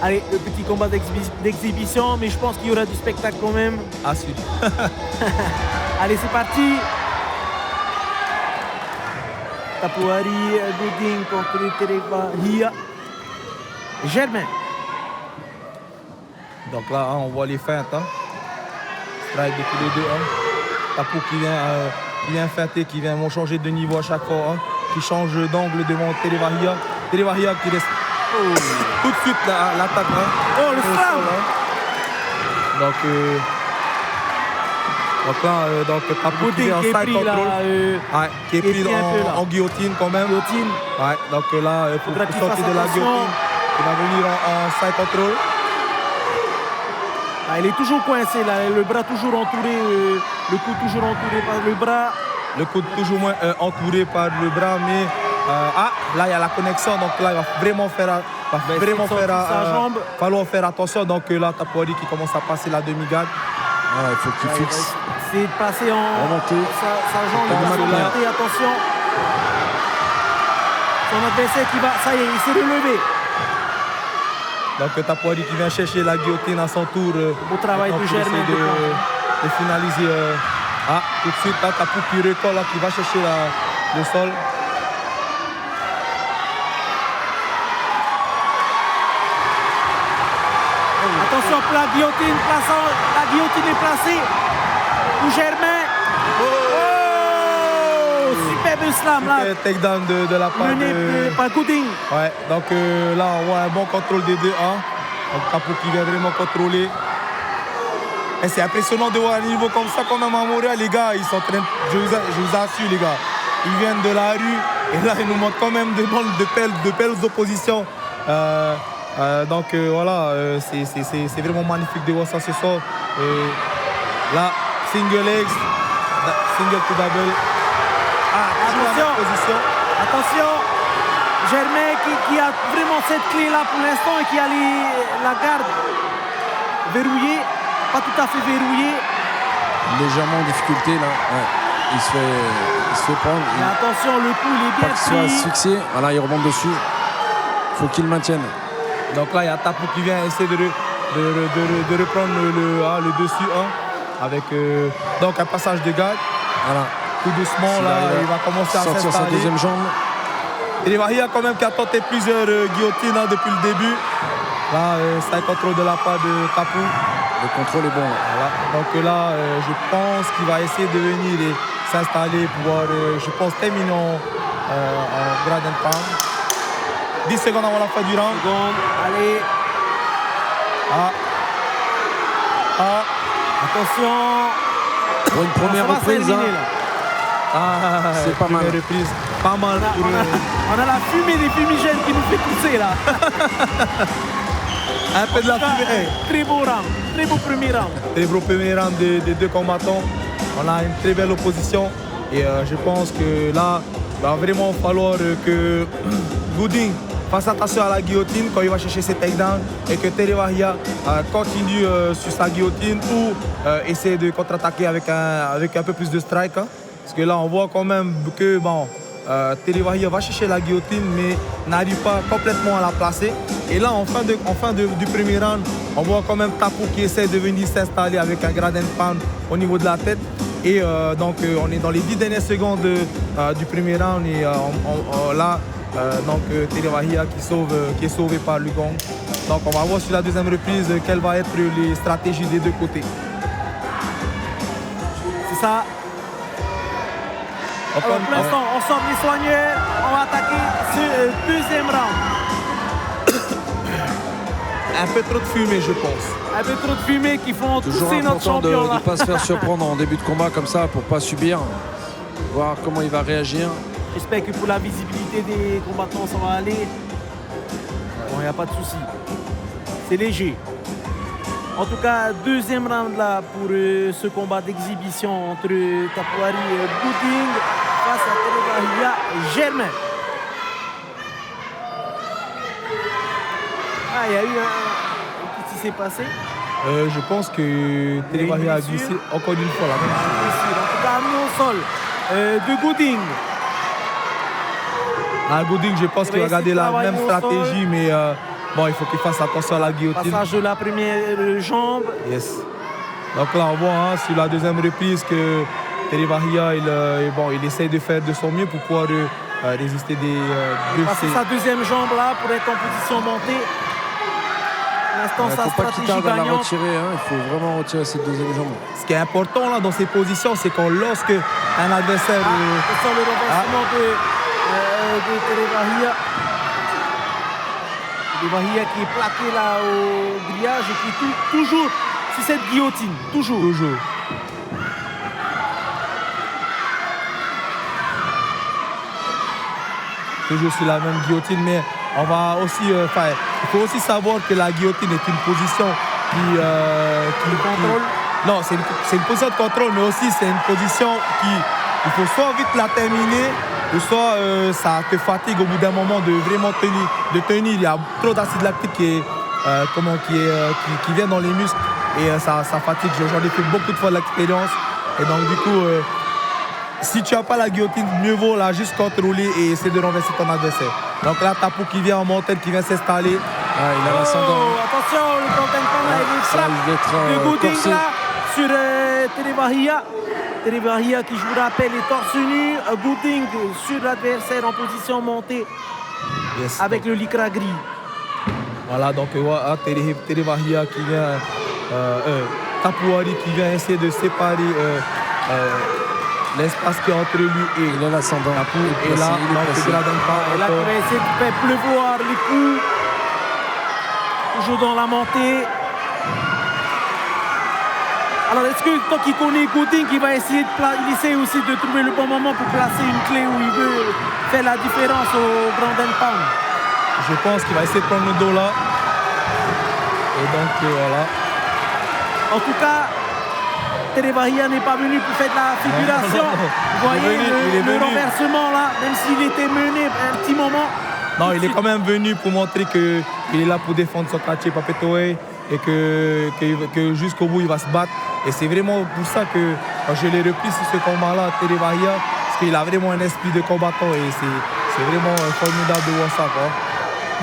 Allez, le petit combat d'exhibition, mais je pense qu'il y aura du spectacle quand même. Ah si. Allez, c'est parti. Tapouari Gouding contre Terevahia. Germain. Donc là, hein, on voit les feintes. Hein. Strike de tous les deux. Hein. Tapou qui vient feinter, qui vient changer de niveau à chaque fois. Hein. Qui change d'angle devant Terevahia. Terevahia qui reste tout de suite l'attaque. Hein. Oh, le slam. Donc là, Tapou qui est en side control. Qui est pris en guillotine quand même. Guillotine. Ouais, donc là, pour sortir de la guillotine, il va venir en side control. Il est toujours coincé là, le bras toujours entouré, le coude toujours entouré par le bras. Le coude toujours moins entouré par le bras, mais là il y a la connexion, donc là il va vraiment falloir faire attention. Donc là Tapouari qui commence à passer la demi-garde. Il faut qu'il fixe. C'est de passer en remonter. Sa jambe va remonter, attention. Son adversaire qui va, ça y est, il s'est relevé. Donc Tapouari qui vient chercher la guillotine à son tour. Beau travail de Germain. De finaliser. Tout de suite, là, Tapou qui recolle, là, qui va chercher le sol. Attention, la guillotine est placée pour Germain. Oh, superbe slam là. Takedown de la part mené par Gouding. Ouais, donc là on voit un bon contrôle des deux. Hein. Donc Tapou qui vient vraiment contrôler. Et c'est impressionnant de voir un niveau comme ça quand même à Montréal, les gars. Ils sont en train, je vous assure les gars. Ils viennent de la rue et là ils nous montrent quand même de belles oppositions. Donc voilà, c'est vraiment magnifique de voir ça ce soir. Là, single legs, single to double. Attention, attention, Germain qui a vraiment cette clé là pour l'instant et qui a la garde verrouillée, pas tout à fait verrouillée. Légèrement en difficulté là. Ouais. Il se fait prendre. Mais attention, le coup il est bien pris. Pas qu'il soit asphyxié. Voilà, il remonte dessus. Il faut qu'il le maintienne. Donc là, il y a Tapou qui vient essayer de reprendre le dessus avec donc un passage de garde. Voilà. Tout doucement, là, il va commencer à sortir sa deuxième jambe. Terevahia quand même qui a tenté plusieurs guillotines depuis le début. Là, c'est un contrôle de la part de Tapou. Le contrôle est bon. Voilà. Donc là, je pense qu'il va essayer de venir et s'installer pour pouvoir, je pense, terminer en grade and pound. 10 secondes avant la fin du round. Allez. Attention. Pour une première reprise. C'est pas mal. Reprise. Pas mal. On a la fumée des fumigènes qui nous fait pousser là. Un peu de la fumée. Très beau round. Très beau premier round. Très beau premier round des deux combattants. On a une très belle opposition. Et je pense que là, il va vraiment falloir que Gouding fasse attention à la guillotine quand il va chercher ses takedowns et que Terevahia continue sur sa guillotine ou essaie de contre-attaquer avec un peu plus de strike. Hein. Parce que là, on voit quand même que Terevahia va chercher la guillotine mais n'arrive pas complètement à la placer. Et là, en fin du premier round, on voit quand même Tapou qui essaie de venir s'installer avec un grade and pound au niveau de la tête. Et donc, on est dans les 10 dernières secondes du premier round et là, Terevahia qui est sauvé par Lugong. Donc on va voir sur la deuxième reprise quelles vont être les stratégies des deux côtés. C'est ça. Pour l'instant, on sort les soigneurs, on va attaquer ce deuxième round. Un peu trop de fumée, je pense. Un peu trop de fumée qui font toujours tousser notre champion. Toujours important de ne pas se faire surprendre en début de combat comme ça pour ne pas subir. Voir comment il va réagir. J'espère que pour la visibilité des combattants, ça va aller. Bon, il n'y a pas de souci. C'est léger. En tout cas, deuxième round là pour ce combat d'exhibition entre Tapouari Gouding face à Terevahia Germain. Il y a eu qu'est-ce qui s'est passé? Je pense que Terevahia a glissé encore une fois la même chose. En tout cas, amené au sol de Gouding. Gouding, je pense qu'il va garder la même stratégie, mais bon, il faut qu'il fasse attention à la guillotine. Passage de la première jambe. Yes. Donc là, on voit hein, sur la deuxième reprise que Terry Bahia, il essaye de faire de son mieux pour pouvoir résister de Passer sa deuxième jambe là pour être en position montée. L'instant, Il ne sa faut pas qu'il stratégie tarde à la gagnante. retirer. Hein. Il faut vraiment retirer cette deuxième jambe. Ce qui est important là dans ces positions, c'est que lorsque un adversaire... C'est sur le renversement de Terry Bahia. Terry Bahia qui est plaqué là au grillage et qui est toujours sur cette guillotine. Toujours. Toujours sur la même guillotine, mais on va aussi... il faut aussi savoir que la guillotine est une position qui contrôle. Non, c'est une position de contrôle, mais aussi c'est une position il faut soit vite la terminer, ou soit ça te fatigue au bout d'un moment de vraiment tenir. Il y a trop d'acide lactique qui vient dans les muscles et ça fatigue. J'en ai fait beaucoup de fois l'expérience. Et donc du coup, si tu n'as pas la guillotine, mieux vaut la juste contrôler et essayer de renverser ton adversaire. Donc là, Tapou qui vient en montagne, qui vient s'installer. Ah, il a l'ascendant. Attention, le Grand Panda il frappe le gooding là sur Terry Bahia. Terry Bahia qui, je vous rappelle, est torse nu. Gooding sur l'adversaire en position montée avec le lycra gris. Voilà, donc Terry Bahia qui vient, Tapouari qui vient essayer de séparer l'espace qui est entre lui et il a l'ascendant. Tapou. Et là, il va essayer de faire pleuvoir les coups. Toujours dans la montée. Alors, est-ce que tant qu'il connaît Gooding, il essaie aussi de trouver le bon moment pour placer une clé où il veut faire la différence au Grand Pound? Je pense qu'il va essayer de prendre le dos là. Et donc, voilà. En tout cas, Terry Bahia n'est pas venu pour faire de la figuration. Vous voyez le renversement là, même s'il était mené un petit moment. Non, il est quand même venu pour montrer qu'il est là pour défendre son quartier Papetoé et que jusqu'au bout il va se battre. Et c'est vraiment pour ça que quand je l'ai repris sur ce combat-là, Terry Bahia, parce qu'il a vraiment un esprit de combattant et c'est vraiment formidable de voir ça, quoi.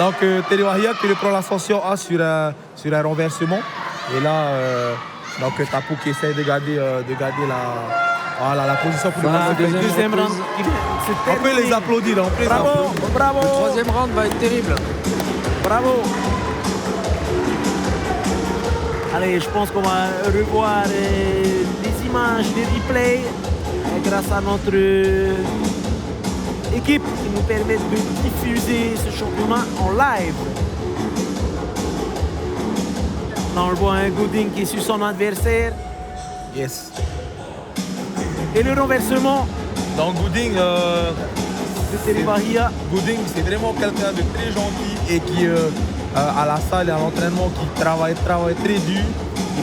Donc Terry Bahia qui reprend l'ascension sur un renversement. Et là, Tapou qui essaie de garder la position pour le deuxième round. On peut les applaudir. Bravo. Le troisième round va être terrible. Bravo. Allez, je pense qu'on va revoir les images, les replays grâce à notre équipe qui nous permet de diffuser ce championnat en live. Là, on voit un Gooding qui est sur son adversaire. Yes. Et le renversement. Donc Gooding, de Terry Bahia. Gooding, c'est vraiment quelqu'un de très gentil et qui, à la salle et à l'entraînement, qui travaille très dur.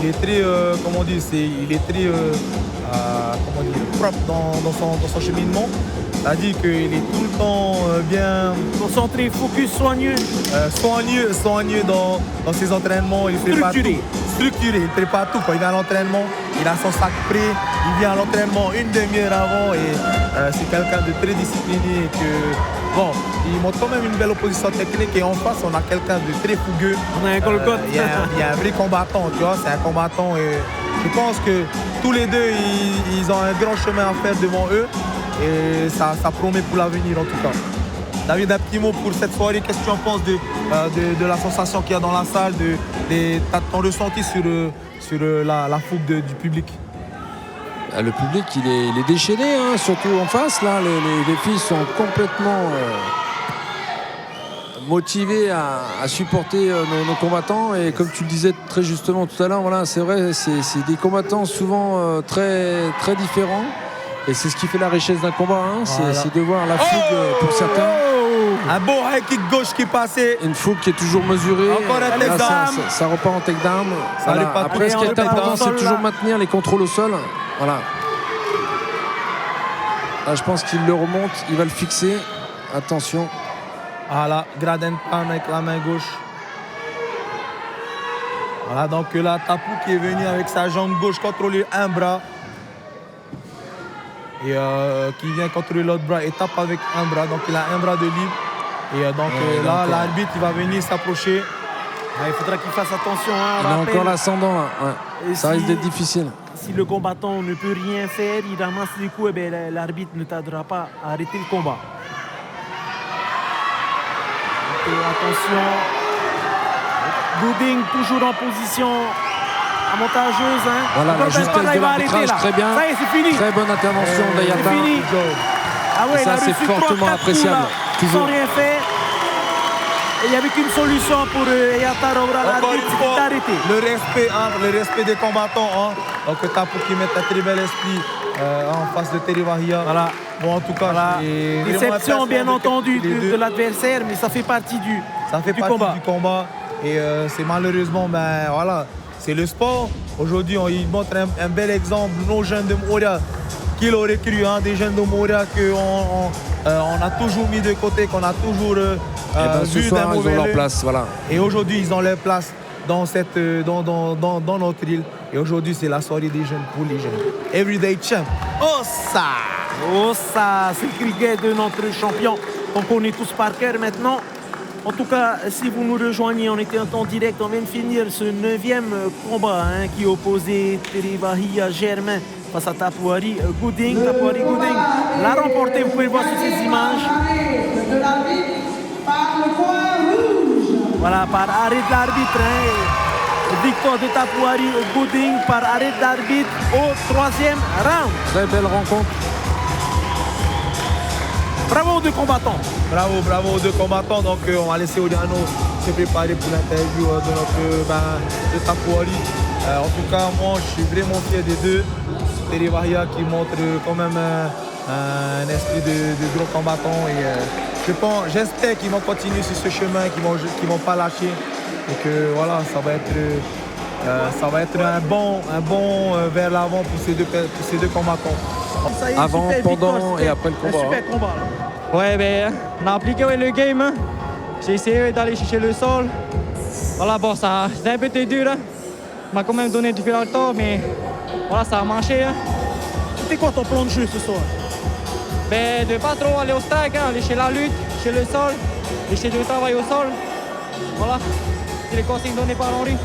Il est très, propre dans son cheminement. C'est-à-dire qu'il est tout le temps bien concentré, focus, soigneux. Soigneux dans ses entraînements. Il prépare tout. Structuré, il prépare tout. Quand il vient à l'entraînement, il a son sac prêt. Il vient à l'entraînement une demi-heure avant et c'est quelqu'un de très discipliné. Il montre quand même une belle opposition technique et en face, on a quelqu'un de très fougueux. On a un Golgoth. Il y a un vrai combattant, tu vois, c'est un combattant et je pense que tous les deux, ils ont un grand chemin à faire devant eux. Et ça promet pour l'avenir en tout cas. David, un petit mot pour cette soirée. Qu'est-ce que tu en penses de la sensation qu'il y a dans la salle, ton ressenti sur la fougue du public? Le public, il est déchaîné, hein, surtout en face. Là, les filles sont complètement motivées à supporter nos combattants. Et comme tu le disais très justement tout à l'heure, voilà, c'est vrai, c'est des combattants souvent très, très différents. Et c'est ce qui fait la richesse d'un combat, hein. C'est de voir la fougue pour certains. Un beau high kick gauche qui passait. Une fougue qui est toujours mesurée. Encore un takedown. Ça repart en takedown. Voilà. Après, ce qui est important, c'est toujours maintenir les contrôles au sol. Voilà. Là, je pense qu'il le remonte, il va le fixer. Attention. Voilà, Graden Pan avec la main gauche. Voilà, donc là, Tapou qui est venu avec sa jambe gauche contrôler un bras. Et qui vient contrôler l'autre bras et tape avec un bras. Donc il a un bras de libre Et donc là, l'arbitre il va venir s'approcher. Il faudra qu'il fasse attention. Hein, Il a encore l'ascendant là. Ouais. Ça risque d'être difficile. Si le combattant ne peut rien faire, il ramasse les coups, eh bien, l'arbitre ne t'aidera pas à arrêter le combat. Donc, attention. Gooding toujours en position avantageuse. Hein. Voilà, la justesse de l'arbitrage, très bien. Ça y est, c'est fini. Très bonne intervention d'Ayata. C'est fini. Ah ouais, ça, c'est fortement appréciable. Sans rien faire. Et il n'y avait qu'une solution pour Ayata Raura, l'arbitre, c'était d'arrêter. Le respect des combattants. Hein. Donc Tapo qui met un très bel esprit en face de Terry Bahia. Voilà. Bon, en tout cas, voilà. Déception bien entendu de l'adversaire, mais ça fait partie du combat. Et c'est malheureusement, ben voilà, c'est le sport. Aujourd'hui, il montre un bel exemple. Nos jeunes de Moria, qui l'auraient cru, hein, des jeunes de Moria qu'on a toujours mis de côté, qu'on a toujours vu d'un mauvais ils ont leur place, voilà. Et aujourd'hui, ils ont leur place dans notre île. Et aujourd'hui, c'est la soirée des jeunes pour les jeunes. Everyday champ. Oh ça, c'est le cricket de notre champion qu'on connaît tous par cœur maintenant. En tout cas, si vous nous rejoignez, on était en temps direct, on vient de finir ce 9e combat qui opposait Terry Bahia Germain face à Tapouari Gooding. Tapouari Gooding l'a remporté, vous pouvez le voir sur ces images. Voilà, par arrêt de l'arbitre. Victoire de Tapouari Gooding par arrêt d'arbitre au 3e round. Très belle rencontre. Bravo aux deux combattants. Bravo aux deux combattants. Donc on va laisser Odiano se préparer pour l'interview de Tapouari. En tout cas, moi je suis vraiment fier des deux. Terry Bahia qui montre quand même un esprit de gros combattant. Et j'espère qu'ils vont continuer sur ce chemin, qu'ils vont pas lâcher. Et que voilà, ça va être un bon vers l'avant pour ces deux combattants. Avant, pendant et après le combat. Un super combat là. Ouais, ben, on a appliqué le game. Hein. J'ai essayé d'aller chercher le sol. Voilà, bon, ça c'était un peu dur. Hein. On m'a quand même donné du fil à retard, mais voilà, ça a marché. Hein. C'était quoi ton plan de jeu ce soir? Ben, de pas trop aller au stack, hein, aller chez la lutte, chez le sol, et chez le travail au sol. Voilà, c'est les consignes données par Henri.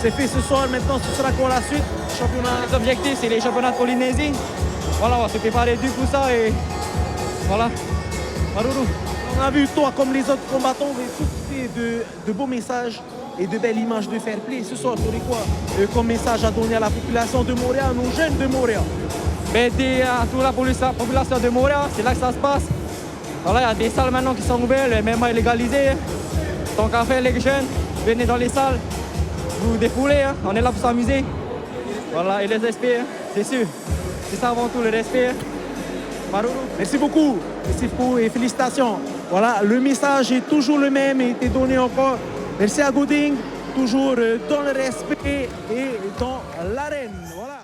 C'est fait ce soir, maintenant ce sera quoi la suite? Championnat. Les objectifs, c'est les championnats de Polynésie. Voilà, on va se préparer dur pour ça et voilà. Maruru. On a vu toi comme les autres combattants, de beaux messages et de belles images de fair play. Ce soir, tu aurais quoi comme message à donner à la population de Montréal, à nos jeunes de Montréal? Ben, à toute la population de Montréal, c'est là que ça se passe. Voilà, il y a des salles maintenant qui sont ouvertes, le MMA est légalisé. Tant qu'à faire les jeunes, venez dans les salles, vous défoulez, hein. On est là pour s'amuser. Voilà, et le respect, hein, c'est sûr. C'est ça avant tout, le respect. Maruru. Merci beaucoup et félicitations. Voilà, le message est toujours le même et été donné encore. Merci à Gooding, toujours dans le respect et dans l'arène. Voilà.